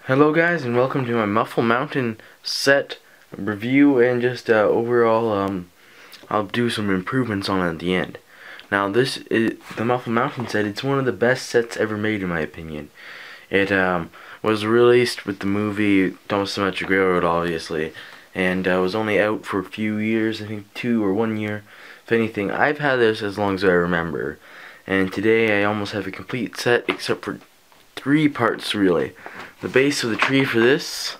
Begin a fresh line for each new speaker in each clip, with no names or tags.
Hello guys, and welcome to my Muffle Mountain set review, and just overall I'll do some improvements on it at the end. Now this is the Muffle Mountain set. It's one of the best sets ever made in my opinion. It was released with the movie Thomas the Magic Railroad, obviously, and was only out for a few years, I think 2 or 1 year. If anything, I've had this as long as I remember, and today I almost have a complete set except for 3 parts really. The base of the tree for this,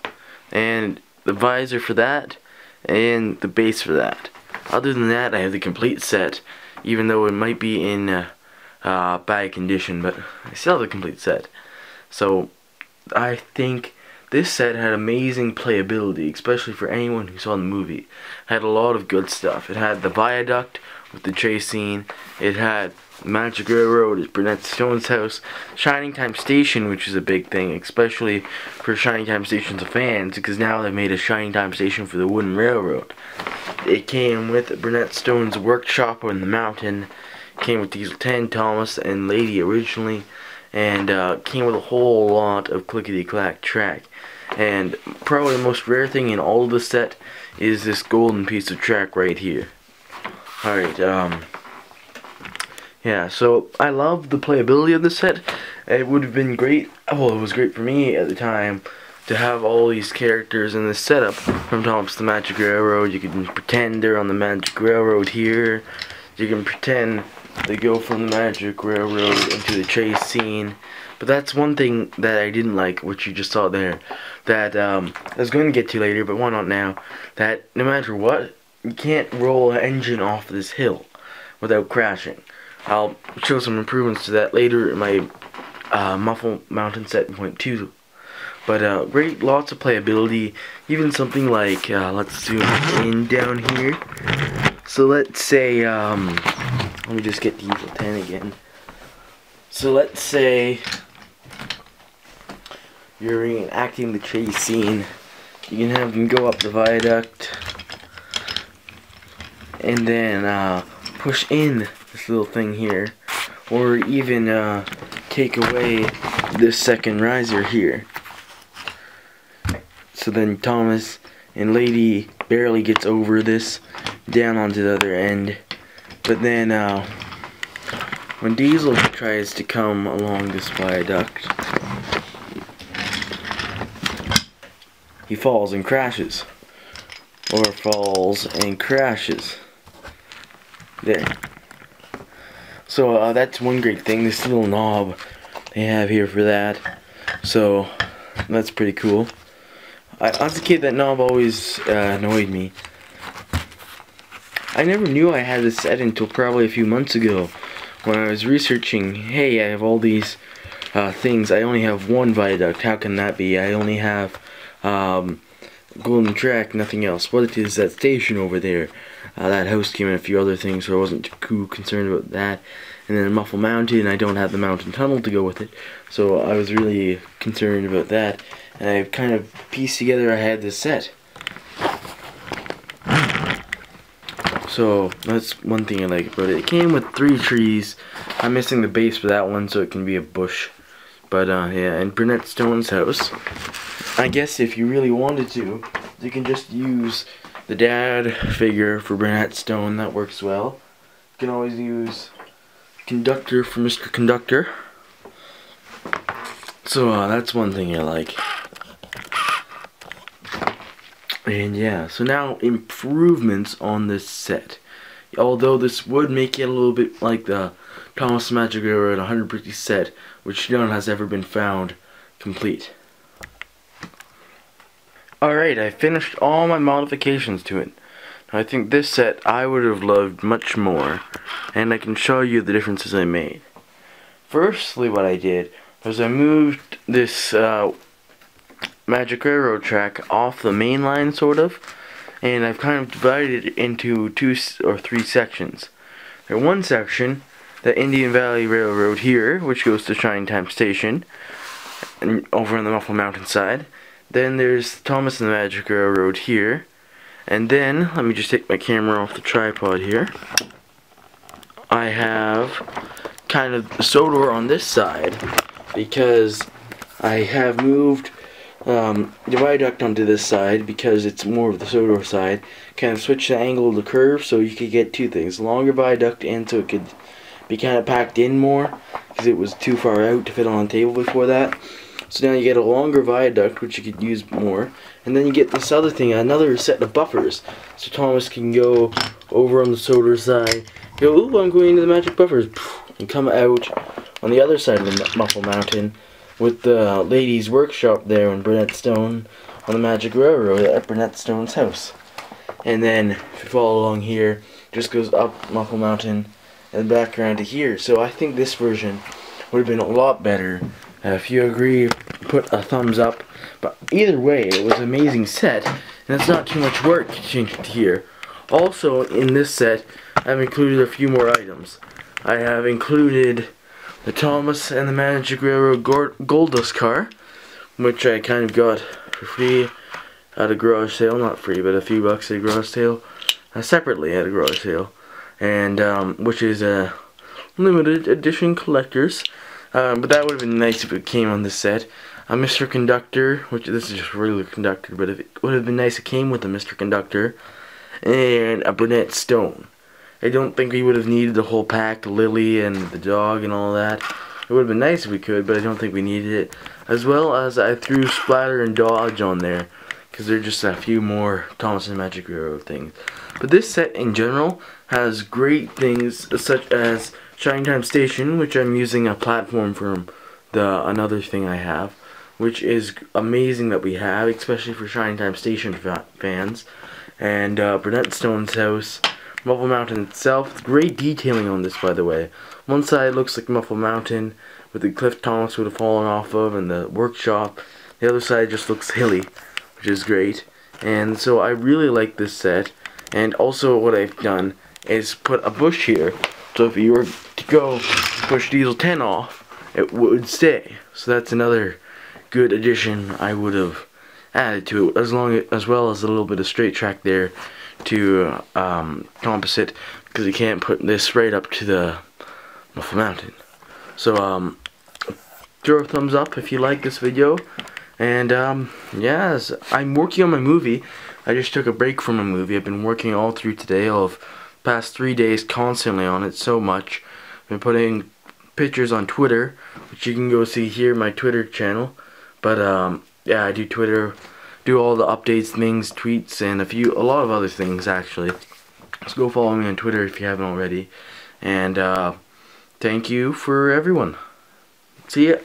and the visor for that, and the base for that. Other than that, I have the complete set, even though it might be in bad condition, but I still have the complete set. So I think this set had amazing playability, especially for anyone who saw the movie. It had a lot of good stuff. It had the viaduct with the chase scene. It had Magic Railroad, is Burnett Stone's house, Shining Time Station, which is a big thing, especially for Shining Time Station's fans, because now they've made a Shining Time Station for the wooden railroad. It came with Burnett Stone's workshop on the mountain, came with Diesel 10, Thomas, and Lady originally, and came with a whole lot of clickety-clack track. And probably the most rare thing in all of the set is this golden piece of track right here. Alright, yeah, so I love the playability of the set. It would have been great, well, it was great for me at the time to have all these characters in this setup from Thomas the Magic Railroad. You can pretend they're on the Magic Railroad here. You can pretend they go from the Magic Railroad into the chase scene. But that's one thing that I didn't like, which you just saw there, that I was going to get to later, but why not now, that no matter what, you can't roll an engine off this hill without crashing. I'll show some improvements to that later in my Muffle Mountain set 1.2. But great, lots of playability. Even something like, let's zoom in down here. So let's say, let me just get Diesel 10 again. So let's say you're reenacting the chase scene. You can have them go up the viaduct and then push in this little thing here, or even take away this second riser here. So then Thomas and Lady barely gets over this down onto the other end, but then when Diesel tries to come along this viaduct, he falls and crashes, or falls and crashes. There. So that's one great thing, this little knob they have here for that. So that's pretty cool. As a kid, that knob always annoyed me. I never knew I had this set until probably a few months ago when I was researching, hey, I have all these things. I only have one viaduct. How can that be? I only have golden track, nothing else. What is that station over there? That house came in a few other things, so I wasn't too concerned about that. And then Muffle Mountain, I don't have the mountain tunnel to go with it, so I was really concerned about that. And I kind of pieced together I had this set. So that's one thing I like about it. It came with 3 trees. I'm missing the base for that one, so it can be a bush. But yeah, and Burnett Stone's house. I guess if you really wanted to, you can just use the dad figure for Burnett Stone. That works well. You can always use Conductor for Mr. Conductor. So that's one thing I like. And yeah, so now improvements on this set. Although this would make it a little bit like the Thomas the Magic Railroad 150 set, which none has ever been found complete. Alright, I finished all my modifications to it. Now, I think this set I would have loved much more, and I can show you the differences I made. Firstly, what I did was I moved this Magic Railroad track off the main line, sort of, and I've kind of divided it into 2 or 3 sections. There's one section, the Indian Valley Railroad here, which goes to Shining Time Station, and over on the Muffle Mountain side. Then there's Thomas and the Magic Railroad here, and then, let me just take my camera off the tripod here. I have kind of the Sodor on this side, because I have moved the viaduct onto this side because it's more of the Sodor side. Kind of switch the angle of the curve so you could get two things: longer viaduct, and so it could be kind of packed in more because it was too far out to fit on the table before that. So now you get a longer viaduct, which you could use more, and then you get this other thing, another set of buffers, so Thomas can go over on the Sodor side, go, ooh, I'm going into the magic buffers, and come out on the other side of the Muffle Mountain with the ladies' workshop there in Burnett Stone on the Magic Railroad at Burnett Stone's house. And then, if you follow along here, just goes up Muffle Mountain and back around to here. So I think this version would have been a lot better. If you agree, put a thumbs up. But either way, it was an amazing set, and it's not too much work to change it here. Also, in this set, I've included a few more items. I have included the Thomas and the Magic Railroad Gold Dust car, which I kind of got for free at a garage sale. Not free, but a few bucks at a garage sale. Separately at a garage sale. And, which is a limited edition collector's. But that would have been nice if it came on this set. A Mr. Conductor, which this is just a regular conductor, but it would have been nice if it came with a Mr. Conductor. And a Burnett Stone. I don't think we would have needed the whole pack, the Lily and the dog and all that. It would have been nice if we could, but I don't think we needed it. As well as I threw Splatter and Dodge on there, because they're just a few more Thomas and Magic Railroad things. But this set in general has great things such as Shining Time Station, which I'm using a platform from another thing I have, which is amazing that we have, especially for Shining Time Station fans. And Burnett Stone's house, Muffle Mountain itself. Great detailing on this, by the way. One side looks like Muffle Mountain with the cliff Thomas would have fallen off of and the workshop. The other side just looks hilly, which is great. And so I really like this set. And also what I've done is put a bush here. So if you were to go push Diesel 10 off, it would stay. So that's another good addition I would have added to it, as well as a little bit of straight track there to composite, because you can't put this right up to the Muffle Mountain. So throw a thumbs up if you like this video. And yes, I'm working on my movie. I just took a break from my movie. I've been working all through today. I've past 3 days constantly on it, so much. I've been putting pictures on Twitter, which you can go see here, my Twitter channel. But yeah, I do Twitter, do all the updates, things, tweets, and a lot of other things actually. So go follow me on Twitter if you haven't already. And thank you for everyone. See ya.